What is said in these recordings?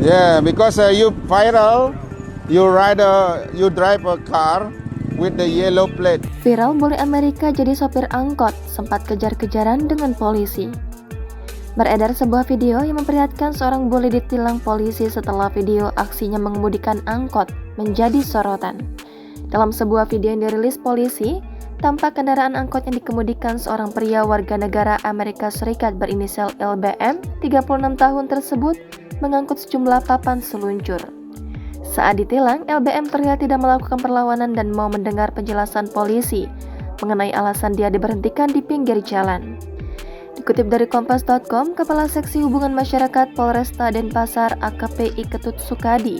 Yeah, because you viral, you drive a car with the yellow plate. Viral bule Amerika jadi sopir angkot sempat kejar-kejaran dengan polisi. Beredar sebuah video yang memperlihatkan seorang bule ditilang polisi setelah video aksinya mengemudikan angkot menjadi sorotan. Dalam sebuah video yang dirilis polisi, tampak kendaraan angkot yang dikemudikan seorang pria warga negara Amerika Serikat berinisial LBM 36 tahun tersebut mengangkut sejumlah papan seluncur. Saat ditilang, LBM terlihat tidak melakukan perlawanan dan mau mendengar penjelasan polisi mengenai alasan dia diberhentikan di pinggir jalan. Dikutip dari Kompas.com, Kepala Seksi Hubungan Masyarakat Polresta Denpasar AKPI Ketut Sukadi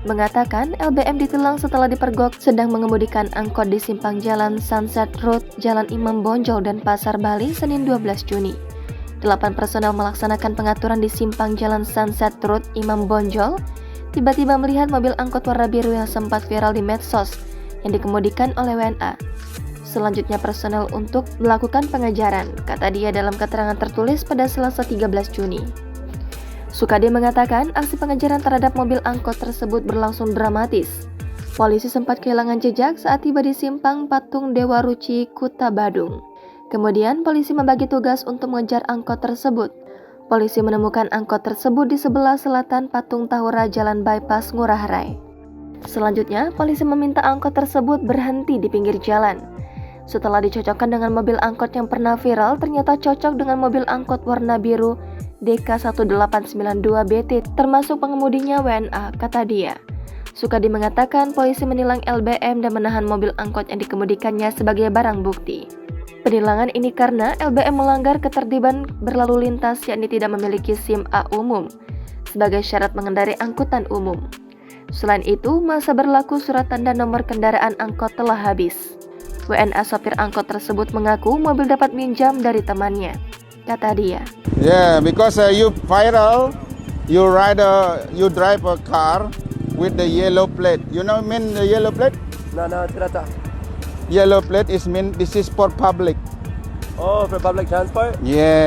mengatakan LBM ditilang setelah dipergok sedang mengemudikan angkot di simpang jalan Sunset Road, Jalan Imam Bonjol, Denpasar, Bali, Senin 12 Juni. 8 personel melaksanakan pengaturan di simpang jalan Sunset Road, Imam Bonjol, tiba-tiba melihat mobil angkot warna biru yang sempat viral di medsos yang dikemudikan oleh WNA. Selanjutnya personel untuk melakukan pengejaran, kata dia dalam keterangan tertulis pada Selasa 13 Juni. Sukadi mengatakan aksi pengejaran terhadap mobil angkot tersebut berlangsung dramatis. Polisi sempat kehilangan jejak saat tiba di simpang Patung Dewa Ruci, Kuta Badung. Kemudian polisi membagi tugas untuk mengejar angkot tersebut. Polisi menemukan angkot tersebut di sebelah selatan Patung Tahura Jalan Bypass Ngurah Rai. Selanjutnya, polisi meminta angkot tersebut berhenti di pinggir jalan. Setelah dicocokkan dengan mobil angkot yang pernah viral, ternyata cocok dengan mobil angkot warna biru DK1892BT, termasuk pengemudinya WNA, kata dia. Sukadi mengatakan polisi menilang LBM dan menahan mobil angkot yang dikemudikannya sebagai barang bukti. Penilangan ini karena LBM melanggar ketertiban berlalu lintas, yakni tidak memiliki SIM A umum sebagai syarat mengendarai angkutan umum. Selain itu, masa berlaku surat tanda nomor kendaraan angkot telah habis. WNA sopir angkot tersebut mengaku mobil dapat minjam dari temannya, kata dia. Yeah, because you viral, you drive a car with the yellow plate. You know mean the yellow plate? No, tidak tahu. Yellow plate is mean this is for public. Oh, for public transport? Yeah.